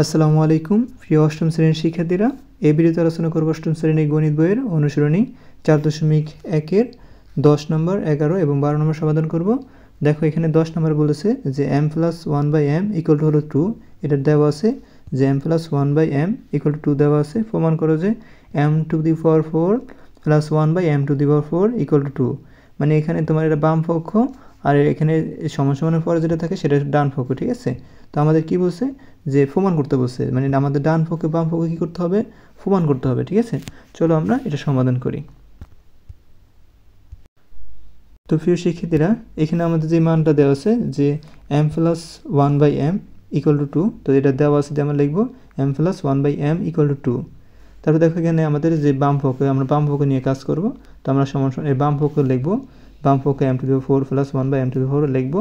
আসসালামু আলাইকুম প্রিয় অষ্টম শ্রেণীর শিক্ষার্থীরা, এই ভিডিওতে আলোচনা করব অষ্টম শ্রেণীর গণিত বইয়ের অনুসরণী 4.1 10 নম্বর, 11 এবং 12 নম্বর সমাধান করব। দেখো এখানে 10 নম্বর বলেছে যে m + 1/m = হলো 2। এটা দেওয়া আছে যে m + 1/m = 2 দেওয়া আছে। প্রমাণ করো যে m⁴ + 1/m⁴ = 2। মানে এখানে তোমার এটা বাম পক্ষ আর এখানে সমান পরে যেটা থাকে সেটা ডান পক্ষ, ঠিক আছে? তো আমাদের কি বলছে যে প্রমাণ করতে বলছে, মানে আমাদের ডান পক্ষে বাম পক্ষে কী করতে হবে, প্রমাণ করতে হবে, ঠিক আছে? চলো আমরা এটা সমাধান করি। তো প্রিয় শিক্ষার্থীরা, এখানে আমাদের যে মানটা দেওয়া আছে যে m + 1/m = 2, তো এটা দেওয়া আছে যে আমরা লিখব m + 1/m = 2। তারপর দেখো এখানে আমাদের যে বাম পক্ষে, আমরা বাম পক্ষ নিয়ে কাজ করব। তো আমরা সমান এই বাম পক্ষ লিখব, বাম পক্ষে m⁴ + 1/m⁴ লিখব।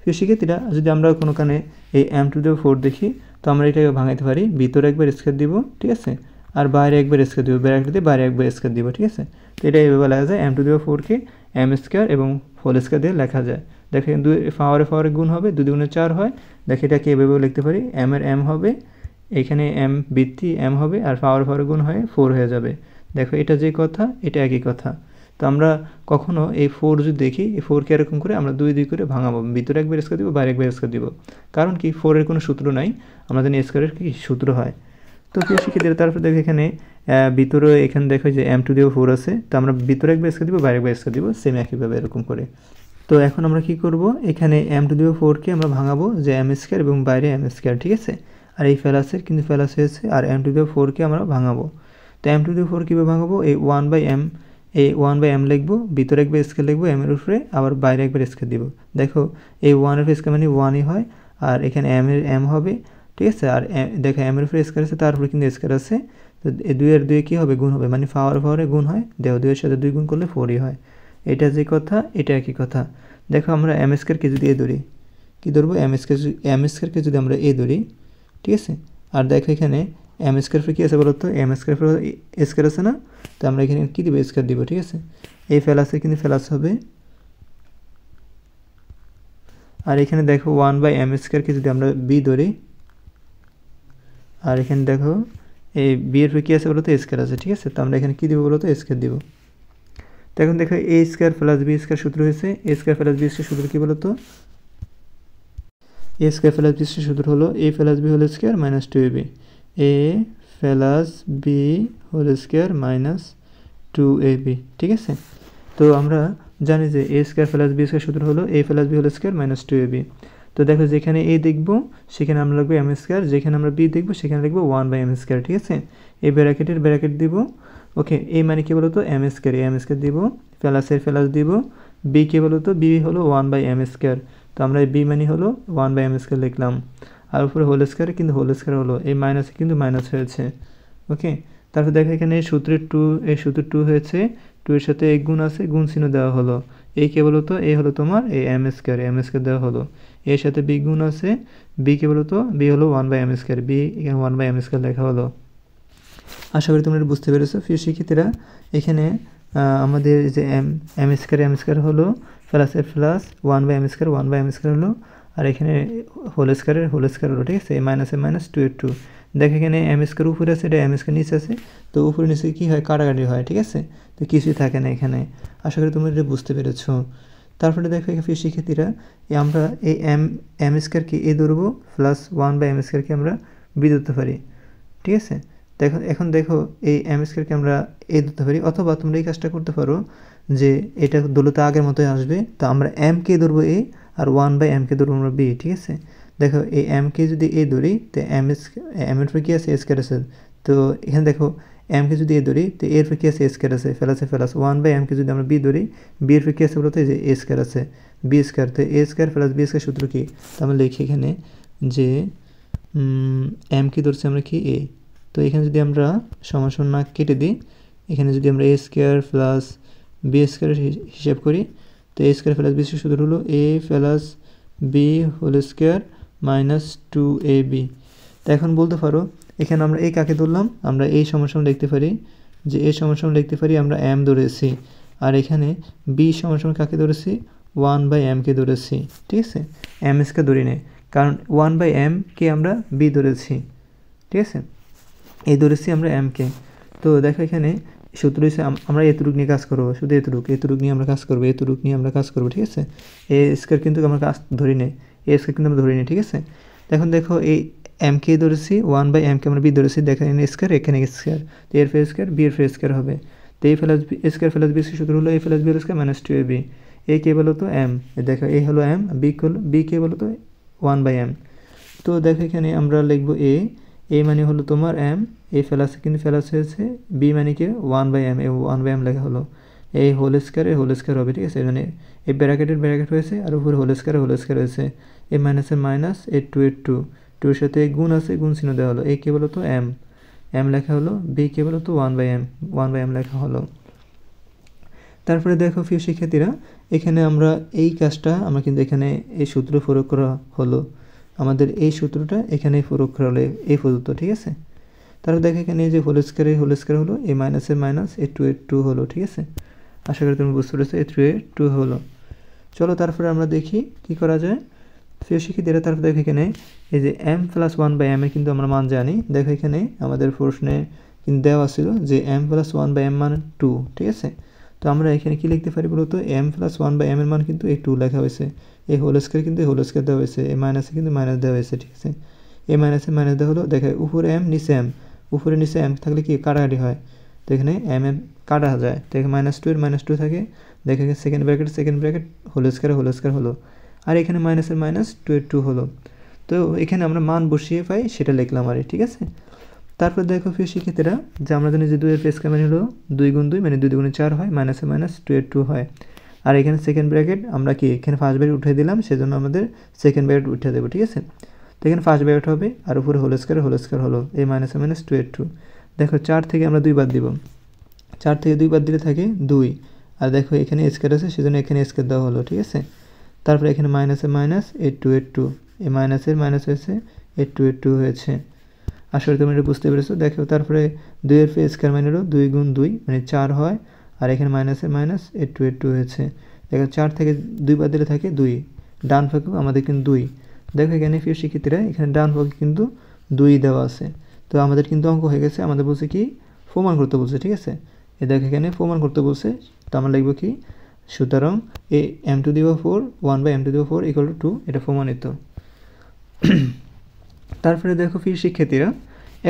প্রিয় শিক্ষার্থীরা, যদি আমরা কোনোখানে এই m⁴ দেখি তো আমরা এটাকে ভাঙাইতে পারি, ভিতরে একবার স্কয়ার দিব, ঠিক আছে, আর বাইরে একবার স্কয়ার দিব, ব্র্যাকেট দিয়ে বাইরে একবার স্কয়ার দিব, ঠিক আছে? তো এটা এইভাবে লেখা যায়, m⁴ কে m² এবং হোল স্কয়ার দিয়ে লেখা যায়। দেখেন দুই পাওয়ারে গুণ হবে, 2 × 4 হয়। দেখে এটাকে এভাবেও লিখতে পারি, m এর m হবে, এখানে m বৃত্তি m হবে, আর পাওয়ারে গুণ হয়ে 4 হয়ে যাবে। দেখো এটা যে কথা এটা একই কথা। তো আমরা কখনো এই 4 যদি দেখি, এই 4কে এরকম করে আমরা 2 করে ভাঙাবো, ভিতরে একবার স্কয়ার দিব, বাইরে একবার স্কয়ার দিব। কারণ কি, 4 এর কোনো সূত্র নাই, আমরা জানি স্কয়ারের কি সূত্র হয়। তো প্রিয় শিক্ষার্থীরা, তারপর দেখো এখানে ভিতরে এখানে দেখো যে m⁴ আছে, তো আমরা ভিতরে একবার স্কয়ার দিব, বাইরে একবার স্কয়ার দিব, সেম একইভাবে এরকম করে। তো এখন আমরা কি করব, এখানে m⁴ কে আমরা ভাঙাবো যে m² এবং বাইরে m², ঠিক আছে? আর এই ফেলাসের কিন্তু ফেলাস হয়েছে, আর m⁴ কে আমরা ভাঙাবো। তো m⁴ কীভাবে ভাঙাবো, এই 1/m, এই 1/m লিখবো, ভিতরে একবার স্কয়ার লিখবো m এর উপরে, আবার বাইরে একবার স্কয়ার দিব। দেখো এই 1 এর স্কয়ার মানে 1ই হয়, আর এখানে m এর m হবে, ঠিক আছে? আর দেখো m এর উপরে স্কয়ার আছে, তার উপরে কিন্তু স্কয়ার আছে, তো এই 2 এর 2 কী হবে, গুণ হবে, মানে পাওয়ারে গুণ হয়। দেখো 2 এর সাথে 2 গুণ করলে 4ই হয়। এটা যে কথা এটা একই কথা। দেখো আমরা m² যদি এ ধরি, কী ধরবো, m² যদি আমরা এ ধরি, ঠিক আছে? আর দেখো এখানে m² কী আছে বলো তো, m² স্কয়ার আছে না, তো আমরা এখানে কী দিব, স্কয়ার দিব, ঠিক আছে? এই ফেলাসে কিন্তু ফেলাস হবে। আর এখানে দেখো 1/m² যদি আমরা বি ধরি, আর এখানে দেখো এই বি এর কী আছে বলো তো, স্কয়ার আছে, ঠিক আছে? তো আমরা এখানে কী দিব বলো তো, স্কয়ার দিব। তো এখন দেখো a² + b² সূত্র হয়েছে, a² + b² সূত্র কী বলো তো, a² + b² সূত্র হলো a + b² - 2ab, a + b² - 2ab, ঠিক আছে? তো আমরা জানি যে a² + b² সূত্র হলো a + b² - 2ab। তো দেখো যেখানে a দেখব সেখানে আমরা লিখব m², যেখানে আমরা b দেখব সেখানে লিখব 1/m², ঠিক আছে? এই ব্র্যাকেট দিব। ওকে, a মানে কি বলতো, m² দিব, ফেলাসের ফেলাস দিব, b কে বলতো, b হলো 1/m², তো আমরা b মানে হলো 1/m² লিখলাম, আর উপরে হোল স্কয়ার, কিন্তু হোল স্কয়ার হলো এই মাইনাসে কিন্তু মাইনাস হয়েছে। ওকে, তারপর দেখো এখানে সূত্রের 2, এই সূত্রের 2 হয়েছে, 2 এর সাথে এক গুণ আছে, গুণ চিহ্ন দেওয়া হলো। এই কে বলতো, এ হলো তোমার এই m² দেওয়া হলো, এর সাথে b গুণ আছে, b কে বলতো, b হলো 1/m², b এখানে 1/m² লেখা হলো। আশা করি তোমরা বুঝতে পেরেছো প্রিয় শিক্ষার্থীরা। এখানে আমাদের যে m² হলো প্লাসের প্লাস, 1/m² হলো, আর এখানে হোল স্কয়ারের হোল স্কয়ার হলো, ঠিক আছে? মাইনাসের মাইনাস, 2 এর 2। দেখো এখানে m² উপরে আছে, এটা m² নিচে আছে, তো উপরে নিচে কী হয়, কাটাকাটি হয়, ঠিক আছে? তো কিছুই থাকে না এখানে। আশা করি তোমরা এটা বুঝতে পেরেছো। তারপরে দেখো এখানে প্রিয় শিক্ষার্থীরা, আমরা এই m² কে এ ধরবো, প্লাস 1/m² কে আমরা বি ধরতে পারি, ঠিক আছে? দেখো এখন দেখো এই m² কে আমরা এ ধরতে পারি, অথবা তোমরা এই কাজটা করতে পারো যে এটা দলতে আগের মতোই আসবে, তো আমরা m কে ধরবো a, আর 1/m কে ধরবো আমরা b, ঠিক আছে? দেখো এই m কে যদি a ধরি, তো m এর উপরে কী আছে, স্কয়ার আছে, তো এখানে দেখো m কে যদি a ধরি, তো এর উপরে কী আছে, স্কয়ার আছে, ফেলাসে ফেলাস, 1/m কে যদি আমরা b ধরি, b এর উপরে কী আছে বলতে, যে a স্কয়ার আছে, b স্কয়ার, তো a² + b² সূত্র কি, তো আমরা লিখি এখানে যে m কি ধরছি আমরা, কি a, তো এখানে যদি আমরা সমান না কেটে দিই, এখানে যদি আমরা a² + b² হিসাব করি, তো a² + b² সূত্র হলো a + b² - 2ab। তো এখন বলতে পারো এখানে আমরা a কাকে ধরলাম, আমরা a সমান লিখতে পারি যে a সমান লিখতে পারি আমরা m ধরেছি, আর এখানে b সমান কাকে ধরেছি, 1/m কে ধরেছি, ঠিক আছে? m² ধরি নেই, কারণ 1/m কে আমরা b ধরেছি, ঠিক আছে, এই ধরেছি আমরা এমকে। তো দেখো এখানে সূত্র হচ্ছে আমরা এতটুক নিয়ে কাজ করবো, শুধু এতটুক নিয়ে আমরা কাজ করবো, এতটুক নিয়ে আমরা কাজ করবো। ঠিক আছে, এ স্কোয়ার কিন্তু আমরা কাজ ধরি নেই, এ স্কোয়ার কিন্তু আমরা ধরি নেই। ঠিক আছে, এখন দেখো এই এমকে ধরেছি 1 বাই এমকে আমরা বি ধরেছি, দেখো এখানে স্কোয়ার এখানে স্কোয়ার, তো এর ফের স্কোয়ার বি এর ফের স্কোয়ার হবে। তো এই plus B square plus B সূত্র হলো A plus B whole square minus 2ab। এ কে বলো তো এম, দেখো এ হলো এম, বি কে বলো তো 1 বাই এম। তো দেখো এখানে আমরা লিখবো এ মানে হলো তোমার এম, এ ফেলাস কিন্তু ফেলাস হয়েছে, বি মানে কি 1 বাই এম, এ 1 বাই এম লেখা হলো, এই হোল স্কোয়ার হবে। ঠিক আছে, মানে এই ব্র্যাকেটের ব্র্যাকেট হয়েছে আর উপরে হোল স্কোয়ার হয়েছে, এ মাইনাসের মাইনাস, এ টু এর টু, টুর সাথে গুণ আছে, গুণ চিহ্ন দেওয়া হলো। এ কে বলো তো এম লেখা হলো, বি কে বলো তো 1 বাই এম লেখা হলো। তারপরে দেখো প্রিয় শিক্ষার্থীরা, এখানে আমরা এই কাজটা আমরা কিন্তু এখানে এই সূত্র প্রয়োগ করা হলো, আমাদের এই সূত্রটা এখানে প্রয়োগ করা হলো এই পর্যন্ত। ঠিক আছে, তারপর দেখো এখানে এই যে হোল স্কোয়ার হলো, এ মাইনাসের মাইনাস, এ টু হলো। ঠিক আছে, আশা করি তুমি বুঝতে পেরেছো, এ টু হলো। চলো তারপরে আমরা দেখি কি করা যায়। প্রিয় শিক্ষার্থীরা, তারপর দেখো এখানে এই যে এম প্লাস 1 বাই এম এর কিন্তু আমরা মান জানি। দেখো এখানে আমাদের প্রশ্নে কিন্তু দেওয়া ছিল যে এম প্লাস 1 বাই এম মান 2। ঠিক আছে, তো আমরা এখানে কি লিখতে পারি বলতো, এম প্লাস 1 বাই এম এর মান কিন্তু এই 2 লেখা হয়েছে, এই হোল স্কোয়ার কিন্তু হোল স্কোয়ার দেওয়া হয়েছে, এই মাইনাসে কিন্তু মাইনাস দেওয়া হয়েছে। ঠিক আছে, এই মাইনাসে মাইনাস দেওয়া হলো, দেখো উপরে এম নিচে এম, উপরে নিচে এম থাকলে কি কাটাকাটি হয়, তো এখানে এম কাটা যায়, তো এখানে -2 এর -2 থাকে, দেখে সেকেন্ড ব্র্যাকেট হোল স্কোয়ার হলো, আর এখানে মাইনাসের মাইনাস 2 এর 2 হলো। তো এখানে আমরা মান বসিয়ে পাই সেটা লিখলাম আর। ঠিক আছে, তারপর দেখো প্রিয় শিক্ষার্থীরা, যে আমরা জানি যে 2 এর স্কোয়ার মানে হলো 2 গুণ 2 মানে 2 দুগুণে 4 হয়, মাইনাসে মাইনাস 2 এর 2 হয়, আর এখানে সেকেন্ড ব্র্যাকেট আমরা কি এখানে ফার্স্ট ব্র্যাকেট উঠিয়ে দিলাম, সেজন্য আমাদের সেকেন্ড ব্র্যাকেট উঠিয়ে দেবো। ঠিক আছে, তো এখানে ফার্স্ট ব্র্যাকেট হবে আর উপরে হোল স্কোয়ার হলো, এই মাইনাসে মাইনাস 2 এর 2। দেখো 4 থেকে আমরা 2 বাদ দিব, 4 থেকে 2 বাদ দিলে থাকে 2, আর দেখো এখানে স্কোয়ার আছে সেজন্য এখানে স্কোয়ার দেওয়া হলো। ঠিক আছে, তারপরে এখানে মাইনাসে মাইনাস, এ 2 এর 2, এই মাইনাসের মাইনাস হয়েছে, এ 2 এর 2 হয়েছে। আসলে তুমি এটা বুঝতে পেরেছো। দেখো তারপরে 2 এর স্কোয়ার মানে হলো 2 গুণ 2 মানে 4 হয়, আর এখানে মাইনাসের মাইনাস, এ 2 এর 2 হয়েছে। দেখো 4 থেকে 2 বাদ দিলে থাকে 2, ডান পক্ষে আমাদের কিন্তু 2। দেখো এখানে প্রিয় শিক্ষার্থীরা, এখানে ডান পক্ষে কিন্তু 2 দেওয়া আছে, তো আমাদের কিন্তু অঙ্ক হয়ে গেছে। আমাদের বলছে কি প্রমাণ করতে বলছে। ঠিক আছে, এই দেখো এখানে প্রমাণ করতে বলছে, তো আমরা লিখবো কি, সুতরাং এ m to the power 4 1 by m to the power 4 equal to 2, এটা প্রমাণিত। তারপরে দেখো প্রিয় শিক্ষার্থীরা,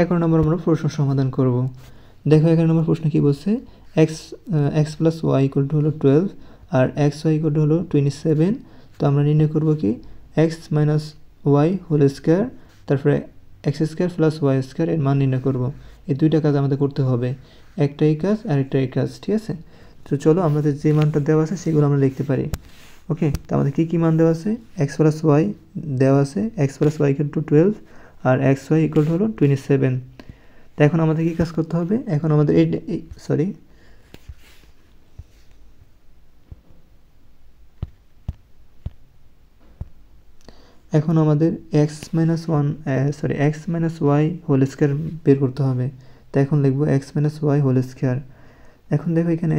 11 নম্বর আমরা প্রশ্ন সমাধান করব। দেখো 11 নম্বর প্রশ্ন কি বলছে, x plus Y equal to হলো 12 আর এক্স ওয়াই ইকুয়াল টু হলো 27। তো আমরা নির্ণয় করব কি, X minus Y whole square, তারপরে X square plus Y square এর মান নির্ণয় করব। এই দুইটা কাজ আমাদের করতে হবে, একটাই কাজ আর একটাই কাজ। ঠিক আছে, তো চলো আমাদের যে মানটা দেওয়া আছে সেগুলো আমরা লিখতে পারি। ওকে, তো আমাদের কী মান দেওয়া আছে, এক্স প্লাস ওয়াই দেওয়া আছে, X plus Y equal to 12 আর এক্স ওয়াই ইকুয়াল টু হলো 27। তো এখন আমাদের কী কাজ করতে হবে, এখন আমাদের এখন আমাদের X minus Y whole square বের করতে হবে। তো এখন লিখবো X minus Y whole square. এখন দেখো এখানে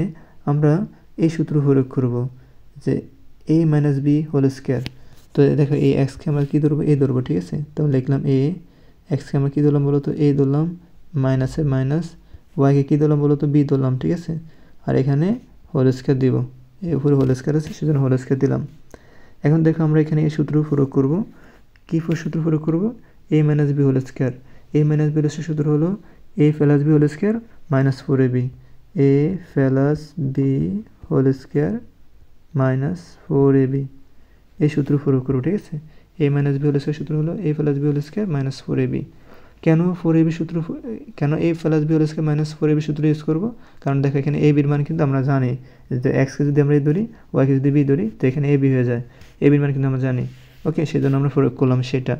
আমরা এই সূত্র প্রয়োগ করব যে A minus B whole square. তো দেখো এই এক্সকে আমরা কী ধরবো, এ ধরবো। ঠিক আছে, তো লিখলাম এ, এক্সকে আমরা কী ধরলাম বলো তো, এ ধরলাম, মাইনাসের মাইনাস, ওয়াইকে কী ধরলাম বলো তো, বি ধরলাম। ঠিক আছে, আর এখানে হোল স্কোয়ার দিব, এর উপরে হোল স্কোয়ার আছে সেজন্য হোল স্কোয়ার দিলাম। এখন দেখো আমরা এখানে এই সূত্র প্রয়োগ করব। কী সূত্র প্রয়োগ করব, A minus B whole square. A minus B whole সূত্র হলো A plus B whole square minus 4ab, A plus B whole square minus 4ab, এই সূত্র প্রয়োগ করবো। ঠিক আছে, A minus B whole square সূত্র হলো A plus B whole square minus 4ab। কেন 4ab সূত্র, কেন A plus B whole square minus 4ab সূত্র ইউজ করবো, কারণ দেখো এখানে এ বির মান কিন্তু আমরা জানি যে এক্সকে যদি আমরা এ ধরি, ওয়াইকে যদি বি ধরি, তো এখানে এ বি হয়ে যায়, এ বির মান কিন্তু আমরা জানি। ওকে, সেজন্য আমরা প্রয়োগ করলাম সেটা।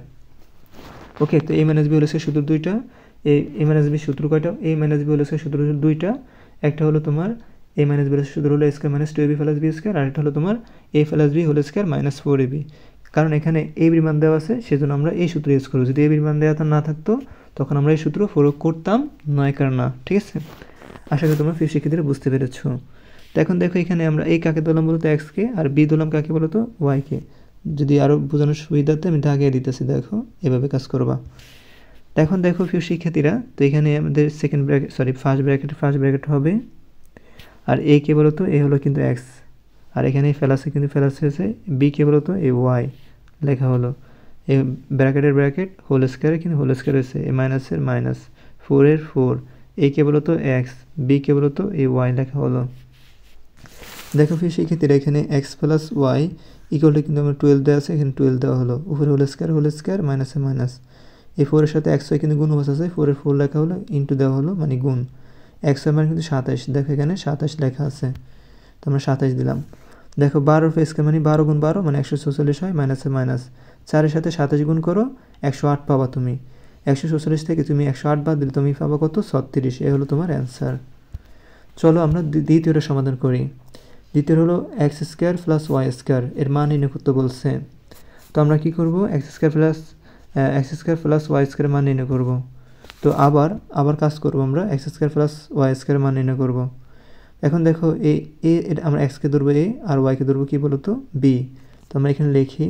ওকে, তো এ মাইনাস বি হোল স্কোয়ার সূত্র দুইটা, এ মাইনাস বি সূত্র কয়টা, এ মাইনাস বি হোল স্কোয়ার সূত্র দুইটা, একটা হলো তোমার এ মাইনাস বি সূত্র হলো square minus 2ab plus B square, আর একটা হলো তোমার A plus B whole square minus 4ab। কারণ এখানে এ বির মান দেওয়া আছে সেজন্য আমরা এই সূত্র ইউজ করবো। যদি এ বির মান দেওয়া না থাকতো তখন আমরা এই সূত্র প্রয়োগ করতাম, নয় কারণ না। ঠিক আছে, আশা করি তোমরা প্রিয় শিক্ষার্থীরা বুঝতে পেরেছো। তো এখন দেখো এখানে আমরা এই কাকে দিলাম বলতো, এক্সকে, আর বি দিলাম কাকে বলতো, ওয়াইকে। যদি আরও বোঝানোর সুবিধাতে আমি দাগিয়ে দিতেছি, দেখো এভাবে কাজ করবা। এখন দেখো প্রিয় শিক্ষার্থীরা, তো এখানে আমাদের ফার্স্ট ব্র্যাকেট হবে, আর এ কে বলতো এ হলো কিন্তু এক্স, আর এখানে ফেলাসে কিন্তু ফেলাস হয়েছে, বি কে বলতো এ ওয়াই লেখা হলো, এ ব্র্যাকেট হোল স্কোয়ারে কিন্তু হোল স্কোয়ার হয়েছে, এ মাইনাসের মাইনাস, 4 4, এ কে বলতো এক্স, বি কে বলতো এ ওয়াই লেখা হলো। দেখো প্রিয় শিক্ষার্থীরা, এখানে X plus Y equal to কিন্তু আমার 12 দেওয়া আছে, এখানে 12 দেওয়া হলো, উপরে হোল স্কোয়ার মাইনাসে মাইনাস, এই 4 এর সাথে এক্স ওয়াই কিন্তু গুণ অবস্থা আছে, 4 এর 4 লেখা হলো, ইন্টু দেওয়া হলো মানে গুণ, এক্স ওয়াই মানে কিন্তু 27, দেখো এখানে 27 লেখা আছে, তো আমরা 27 দিলাম। দেখো 12 স্কোয়ার মানে 12 গুণ 12 মানে 144 হয়, মাইনাসে মাইনাস, 4 এর সাথে 27 গুণ করো 108 পাবা তুমি, 144 থেকে তুমি 108 বাদ দিলে তুমি পাবা কত 36, এ হলো তোমার অ্যান্সার। চলো আমরা দ্বিতীয়টা সমাধান করি। দ্বিতীয় হলো X square plus Y square, এর মান নির্ণয় করতে বলছে। তো আমরা কি করব, এক্স স্কোয়ার প্লাস ওয়াই স্কোয়ারের মান নির্ণয় করব। তো আবার কাজ করব, আমরা এক্স স্কোয়ার প্লাস ওয়াই স্কোয়ারের মান নির্ণয় করব। এখন দেখো আমরা এক্সকে ধরবো এ, আর ওয়াইকে ধরবো কি বলতো বি। তো আমরা এখানে লিখি,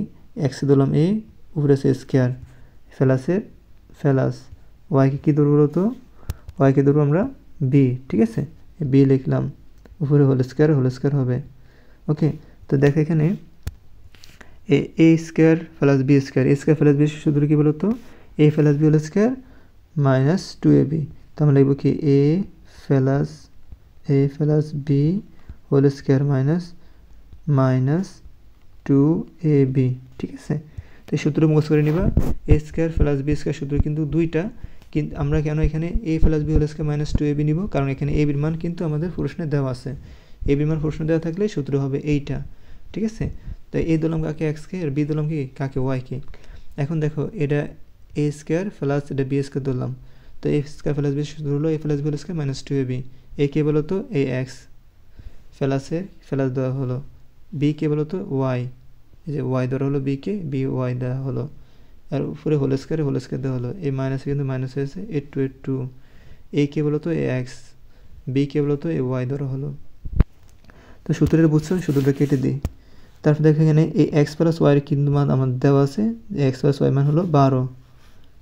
এক্সে ধরলাম এ, উপরে আছে স্কোয়ার, ফেলাস, ওয়াইকে কী ধরবো বলতো, ওয়াইকে ধরবো আমরা বি, ঠিক আছে, বি লিখলাম, উপরে হোল স্কোয়ার হবে। ওকে, তো দেখো এখানে A square plus B square, A square plus B সূত্র কী বলতো, A plus B whole square minus 2ab, তো আমরা লিখবো কি A plus B whole square minus 2ab, ঠিক আছে। তো এই সূত্র মুখস্থ করে নিবা, A square plus B square সূত্র কিন্তু দুইটা, কিন্তু আমরা কেন এখানে A plus B whole square minus 2ab নিব, কারণ এখানে এ বির মান কিন্তু আমাদের প্রশ্নে দেওয়া আছে, এ বির মান প্রশ্ন দেওয়া থাকলে সূত্র হবে এইটা, ঠিক আছে। তো এ দিলাম কাকে এক্সকে, আর বি দিলাম কি কাকে ওয়াইকে। এখন দেখো এটা এ স্কোয়ার প্লাস এটা বি স্কোয়ার ধরলাম, তো এ স্কোয়ার প্লাস বি সূত্র হলো A plus B whole square minus 2ab, এ কে বলো তো এ এক্স, ফেলাস দেওয়া হলো, বি কে বলো তো ওয়াই, এই যে ওয়াই ধরা হলো বিকে, বি ওয়াই দেওয়া হলো, আর উপরে হোল স্কোয়ার দেওয়া হলো, এই মাইনাসে কিন্তু মাইনাস হয়েছে, এ টু, এ কে বলো তো এ এক্স, বি কে বলো তো এ ওয়াই ধরা হলো। তো সূত্রটা বুঝছো, সূত্রটা কেটে দিই। তারপর দেখো এখানে এই এক্স প্লাস ওয়াইয়ের কিন্তু মান আমার দেওয়া আছে, এক্স প্লাস ওয়াই মান হলো 12,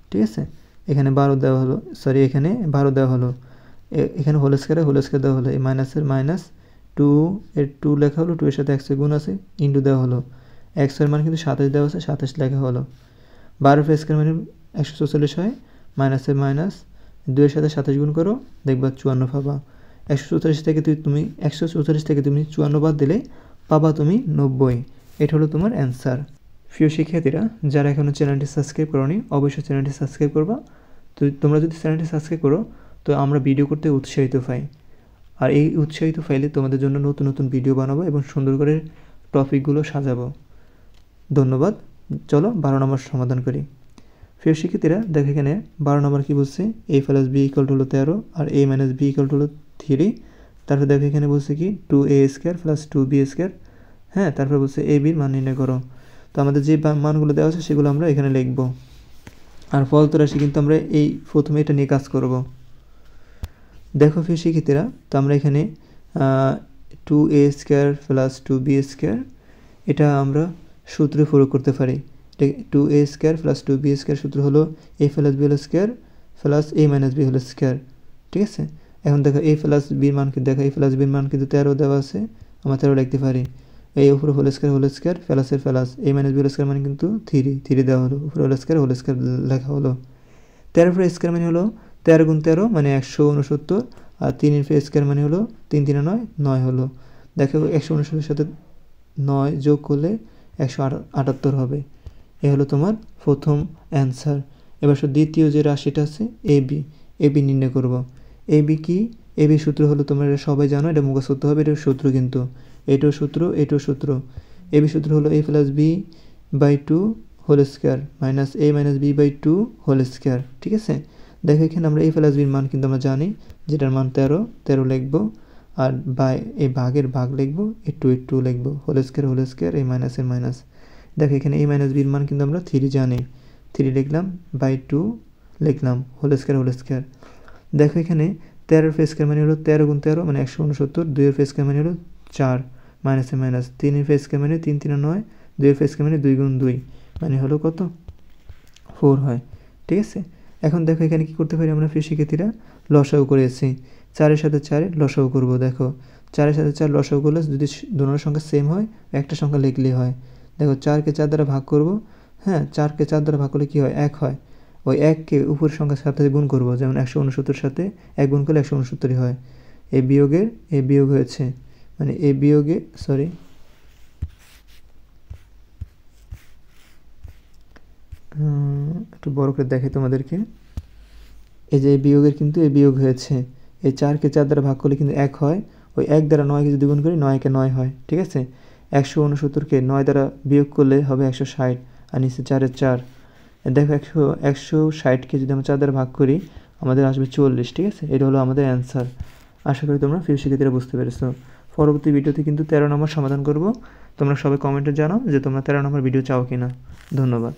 ঠিক আছে, এখানে 12 দেওয়া হলো, এখানে 12 দেওয়া হলো, এখানে হোল স্কোয়ার দেওয়া হলো, এই মাইনাসের মাইনাস 2 এর 2 লেখা হলো, 2 এর সাথে এক্স গুণ আছে, ইন্টু দেওয়া হলো, এক্স এর মান কিন্তু 27 দেওয়া আছে, 27 লেখা হলো, 12 স্কোয়ার মানে 144 হয়, মাইনাসের মাইনাস 2 এর সাথে 27 গুণ করো, দেখবা 54 পাবা, 144 থেকে তুমি 54 বাদ দিলে পাবা তুমি 90, এটা হলো তোমার অ্যান্সার। প্রিয় শিক্ষার্থীরা, যারা এখনও চ্যানেলটি সাবস্ক্রাইব করোনি অবশ্যই চ্যানেলটি সাবস্ক্রাইব করবা। তো তোমরা যদি চ্যানেলটি সাবস্ক্রাইব করো তো আমরা ভিডিও করতে উৎসাহিত পাই, আর এই উৎসাহিত পাইলে তোমাদের জন্য নতুন নতুন ভিডিও বানাবো এবং সুন্দর করে টপিকগুলো সাজাবো। ধন্যবাদ। চলো 12 নম্বর সমাধান করি। প্রিয় শিক্ষার্থীরা, দেখো এখানে 12 নম্বর কী বলছে, a plus B equal to হলো 13, আর a minus B equal to হলো 3। তারপর দেখো এখানে বলছে কি 2a square plus 2b square, হ্যাঁ, তারপর বলছে a বির মান নির্ণয় করো। তো আমাদের যে মানগুলো দেওয়া আছে সেগুলো আমরা এখানে লিখব, আর ফলতো রাশি কিন্তু আমরা এই প্রথমে এটা নিয়ে কাজ করব। দেখো প্রিয় শিক্ষার্থীরা, তো আমরা এখানে 2a square plus 2b square, এটা আমরা সূত্রে প্রয়োগ করতে পারি। 2a square plus 2b square সূত্র হলো a plus B whole square plus a minus B whole square, ঠিক আছে। এখন দেখো a প্লাস বির মান কিন্তু, দেখো a প্লাস বির মান কিন্তু 13 দেওয়া আছে, আমরা 13 লিখতে পারি, এই উপরে হোল স্কোয়ার প্লাসের plus, a minus B whole square মানে কিন্তু 3 দেওয়া হলো, উপরে হোল স্কোয়ার লেখা হলো। 13 উপরে স্কোয়ার মানে হলো 13 গুণ 13 মানে 169, আর 3 এর স্কোয়ার মানে হলো 3 3 9 হলো। দেখো 169 সাথে 9 যোগ করলে 178 হবে, এ হলো তোমার প্রথম অ্যান্সার। এবার দ্বিতীয় যে রাশিটা আছে এ বি নির্ণয় করব। এ বি কি, এ বি সূত্র হলো, তোমরা এটা সবাই জানো, এটা মুখস্থ করতে হবে, এটার সূত্র কিন্তু এটাও সূত্র। এ বি সূত্র হলো a plus B by 2 whole square minus a minus B by 2 whole square, ঠিক আছে। দেখো এখানে আমরা a প্লাস বির মান কিন্তু আমরা জানি, যেটার মান 13 লিখবো, আর বাই এই ভাগের ভাগ লিখবো, এ 2 লিখবো, হোল স্কোয়ার এই মাইনাসের মাইনাস। দেখো এখানে a মাইনাস বির মান কিন্তু আমরা 3 জানি, 3 লিখলাম, বাই 2 লিখলাম, হোল স্কোয়ার। দেখো এখানে 13 এর স্কোয়ার মানে হলো 13 গুণ 13 মানে 169, 2 এর স্কোয়ার মানে হলো 4 মাইনাসে মাইনাস, 3 এর স্কোয়ার মানে 3 3 9, 2 এর স্কোয়ার মানে 2 গুণ 2 মানে হলো কত 4 হয়, ঠিক আছে। এখন দেখো এখানে কি করতে পারি আমরা প্রিয় শিক্ষার্থীরা, লসাগু করেছি। 4-এর সাথে 4 লসাগু করব। দেখো 4-এর সাথে 4 লসাগু করলে যদি দুটোর সংখ্যা সেম হয়, একটা সংখ্যা লিখলেই হয়। দেখো 4-কে 4 দ্বারা ভাগ করব। হ্যাঁ, 4-কে 4 দ্বারা ভাগ করলে কী হয়, 1 হয়। ওই 1-কে উপরের সংখ্যার সাথে গুণ করব, যেমন 169 সাথে 1 গুণ করলে 169 হয়। এ বিয়োগ হয়েছে, মানে এ বিয়োগে সরি একটু বড় করে দেখাই তোমাদেরকে। এই যে বিয়োগের কিন্তু এ বিয়োগ হয়েছে। এই 4-কে 4 দ্বারা ভাগ করলে কিন্তু 1 হয়। ওই 1 দ্বারা 9-কে যদি গুণ করি 9-কে 9 হয়, ঠিক আছে। 169-কে 9 দ্বারা বিয়োগ করলে হবে 160, আর নিচে 4-এর 4। দেখো 160-কে যদি আমরা 4 দ্বারা ভাগ করি আমাদের আসবে 40, ঠিক আছে। এটা হলো আমাদের অ্যান্সার। আশা করি তোমরা প্রিয় শিক্ষার্থীরা বুঝতে পেরেছো। পরবর্তী ভিডিওতে কিন্তু 13 নম্বর সমাধান করব। তোমরা সবাই কমেন্টে জানাও যে তোমরা 13 নম্বর ভিডিও চাও কিনা। ধন্যবাদ।